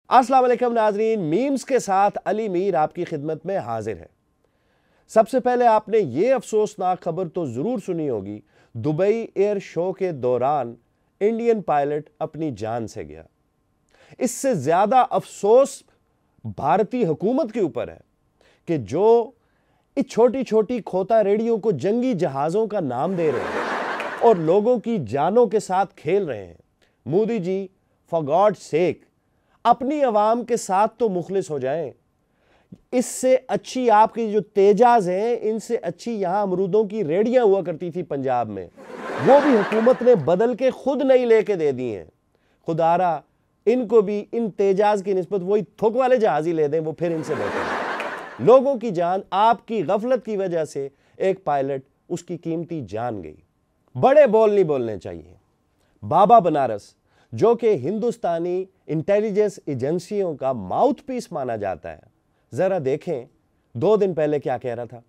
अस्सलाम वालेकुम नाजरीन, मीम्स के साथ अली मीर आपकी खिदमत में हाजिर है। सबसे पहले आपने ये अफसोसनाक खबर तो जरूर सुनी होगी, दुबई एयर शो के दौरान इंडियन पायलट अपनी जान से गया। इससे ज्यादा अफसोस भारतीय हुकूमत के ऊपर है कि जो इस छोटी छोटी खोता रेडियो को जंगी जहाजों का नाम दे रहे हैं और लोगों की जानों के साथ खेल रहे हैं। Modi ji, for God sake, अपनी आवाम के साथ तो मुखलिस हो जाएं। इससे अच्छी आपकी जो तेजाज हैं, इनसे अच्छी यहां अमरूदों की रेडियां हुआ करती थी पंजाब में, वो भी हुकूमत ने बदल के खुद नहीं लेके दे दी हैं। खुदारा इनको भी इन तेजाज की निस्बत वही थुक वाले जहाज ही ले दें, वो फिर इनसे बेहतर है। लोगों की जान आपकी गफलत की वजह से एक पायलट उसकी कीमती जान गई। बड़े बोल नहीं बोलने चाहिए। बाबा बनारस, जो कि हिंदुस्तानी इंटेलिजेंस एजेंसियों का माउथपीस माना जाता है, जरा देखें 2 दिन पहले क्या कह रहा था।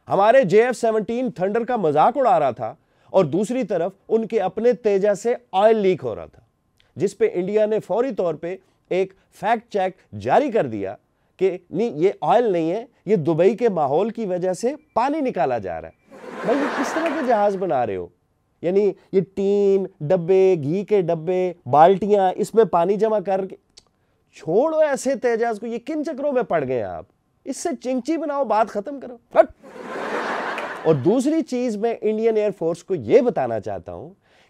हमारे JF-17 थंडर का मजाक उड़ा रहा था और दूसरी तरफ उनके अपने तेजा से ऑयल लीक हो रहा था, जिस पे इंडिया ने फौरी तौर पे एक फैक्ट चेक जारी कर दिया कि नहीं, ये ऑयल नहीं है, ये दुबई के माहौल की वजह से पानी निकाला जा रहा है। भाई, ये किस तरह के जहाज बना रहे हो? यानी ये टीन डब्बे, घी के डब्बे, बाल्टियां, इसमें पानी जमा करके छोड़ो ऐसे तेजाज को। ये किन चक्रों में पड़ गए आप? इससे चिंची बनाओ, बात खत्म करो, हट। और दूसरी चीज मैं इंडियन एयरफोर्स को यह बताना चाहता हूं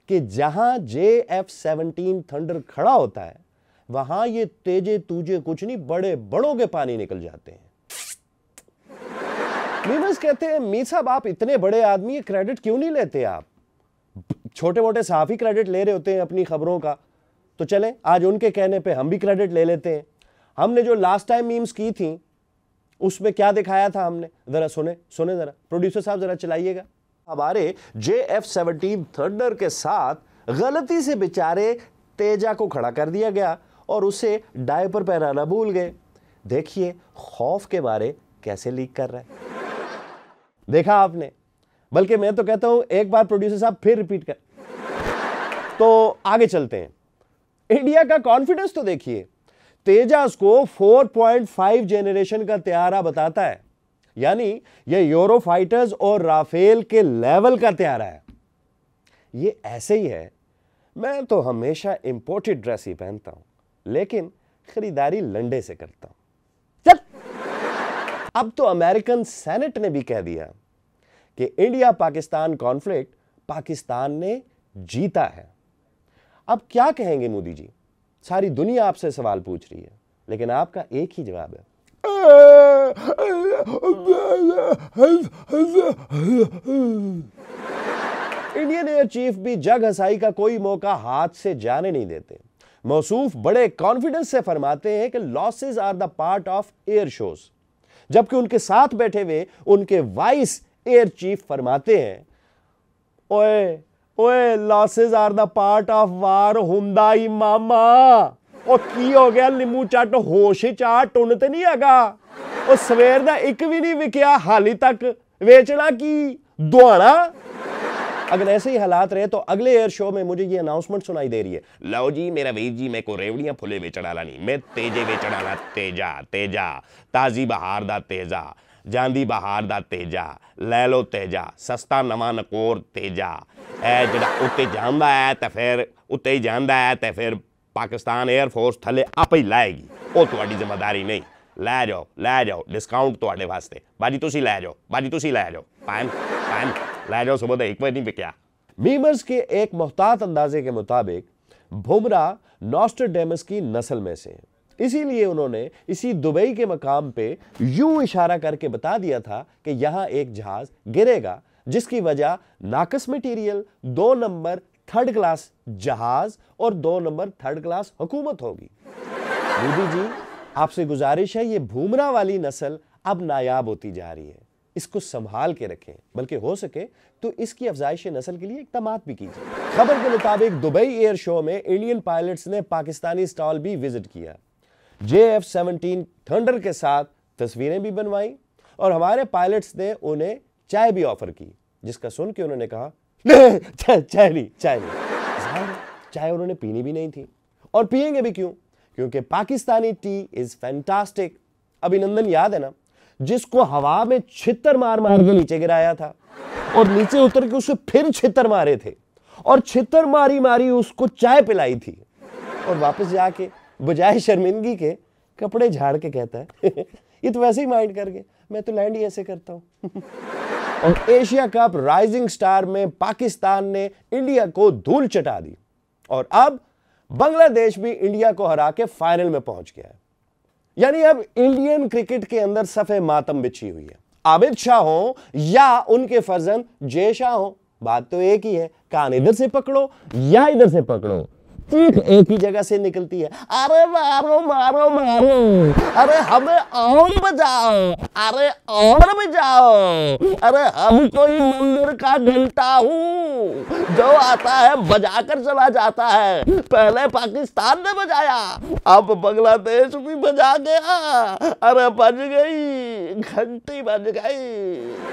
कि जहां JF-17 थंडर खड़ा होता है, वहां ये तेजे तूजे कुछ नहीं, बड़े बड़ों के पानी निकल जाते हैं। मीमर्स कहते हैं, मीर साहब आप इतने बड़े आदमी, ये क्रेडिट क्यों नहीं लेते? आप छोटे मोटे साफी क्रेडिट ले रहे होते हैं अपनी खबरों का, तो चले आज उनके कहने पे हम भी क्रेडिट ले लेते हैं। हमने जो लास्ट टाइम मीम्स की थी उसमें क्या दिखाया था हमने, जरा सुने जरा प्रोड्यूसर साहब, जरा चलाइएगा। हमारे JF-17 थंडर के साथ गलती से बेचारे तेजा को खड़ा कर दिया गया और उसे डायपर पहनाना भूल गए। देखिए खौफ के बारे कैसे लीक कर रहा है, देखा आपने? बल्कि मैं तो कहता हूं एक बार प्रोड्यूसर साहब फिर रिपीट कर। तो आगे चलते हैं। इंडिया का कॉन्फिडेंस तो देखिए, तेजास को 4.5 जेनरेशन का त्यारा बताता है, यानी यह यूरो फाइटर्स और राफेल के लेवल का त्यारा है। ये ऐसे ही है, मैं तो हमेशा इंपोर्टेड ड्रेस ही पहनता हूं, लेकिन खरीदारी लंडे से करता हूं। चल, अब तो अमेरिकन सेनेट ने भी कह दिया कि इंडिया पाकिस्तान कॉन्फ्लिक्ट पाकिस्तान ने जीता है। अब क्या कहेंगे मोदी जी? सारी दुनिया आपसे सवाल पूछ रही है, लेकिन आपका एक ही जवाब है, इंडियन एयर चीफ भी जग हसाई का कोई मौका हाथ से जाने नहीं देते। मौसूफ बड़े कॉन्फिडेंस से फरमाते हैं कि losses are the part of air shows, जबकि उनके साथ बैठे हुए उनके वाइस एयर चीफ फरमाते हैं, ओए ओए losses are the part of war हुंदा ही मामा। ओ की हो गया लिमू चट होश चाट टुन ते नहीं हैगा? ओ सवेर दा एक भी नहीं विकिया हाली तक, वेचना की दुआना। अगर ऐसे ही हालात रहे तो अगले एयर शो में मुझे ये अनाउंसमेंट सुनाई दे रही है, लो जी मेरा वीर जी, मैं को रेवड़ियां फुले वेचण वाला नहीं, मैं तेजे वेचण वाला। तेजा तेजा ताजी बहार दा तेजा, ਜਾਂਦੀ बहार दा तेजा, ਲੈ ਲੋ तेजा, सस्ता नवा नकोर तेजा। ਇਹ ਜਿਹੜਾ ਉੱਤੇ ਜਾਂਦਾ ਹੈ ਤੇ ਫਿਰ ਉੱਤੇ ਹੀ ਜਾਂਦਾ ਹੈ ਤੇ ਫਿਰ ਪਾਕਿਸਤਾਨ 에ਅਰ ਫੋਰਸ ਥੱਲੇ ਆਪੇ ਹੀ ਲਾਏਗੀ, ਉਹ ਤੁਹਾਡੀ ਜ਼ਿੰਮੇਵਾਰੀ ਨਹੀਂ। ਲੈ ਜਾਓ ਡਿਸਕਾਊਂਟ ਤੁਹਾਡੇ ਵਾਸਤੇ। ਬਾਜੀ ਤੁਸੀਂ ਲੈ ਜਾਓ, पान ਲੈ जाओ, सुबह 1 बजे नहीं बिकया। मीमर्स के एक मुहतात अंदाजे के मुताबिक बुमराह नॉस्ट्रडेमस की नस्ल में से, इसीलिए उन्होंने इसी दुबई के मकाम पे यूं इशारा करके बता दिया था कि यहां एक जहाज गिरेगा, जिसकी वजह नाकस मटेरियल, 2 नंबर थर्ड क्लास जहाज और 2 नंबर थर्ड क्लास हुकूमत होगी। मोदी जी, आपसे गुजारिश है, ये बुमराह वाली नस्ल अब नायाब होती जा रही है, इसको संभाल के रखें, बल्कि हो सके तो इसकी अफजाइश नस्ल के लिए इक़दाम भी कीजिए। खबर के मुताबिक दुबई एयर शो में इंडियन पायलट्स ने पाकिस्तानी स्टॉल भी विजिट किया, JF-17 थंडर के साथ तस्वीरें भी बनवाई और हमारे पायलट्स ने उन्हें चाय भी ऑफर की, जिसका सुन के उन्होंने कहा चाय नहीं। चाय उन्होंने पीनी भी नहीं थी और पिएंगे भी क्यों, क्योंकि पाकिस्तानी टी इज फैंटास्टिक। अभिनंदन याद है ना, जिसको हवा में छितर मार मार के नीचे गिराया था और नीचे उतर के उसे फिर छितर मारे थे और छितर मारी मारी उसको चाय पिलाई थी और वापस जाके बजाय शर्मिंदगी के कपड़े झाड़ के कहता है ये तो वैसे ही माइंड कर गए, मैं तो लैंड ही ऐसे करता हूं। और एशिया कप राइजिंग स्टार में पाकिस्तान ने इंडिया को धूल चटा दी और अब बांग्लादेश भी इंडिया को हरा के फाइनल में पहुंच गया है। यानी अब इंडियन क्रिकेट के अंदर सफे मातम बिछी हुई है। आबिद शाह हो या उनके फर्जंद जय शाह हो, बात तो एक ही है, कान इधर से पकड़ो या इधर से पकड़ो, चीख एक ही जगह से निकलती है, अरे मारो मारो मारो, अरे हमें और बजाओ, अरे और बजाओ, अरे हम कोई मंदिर का घंटा हूं जो आता है बजाकर चला जाता है। पहले पाकिस्तान ने बजाया, अब बांग्लादेश भी बजा गया, अरे बज गई घंटी, बज गई।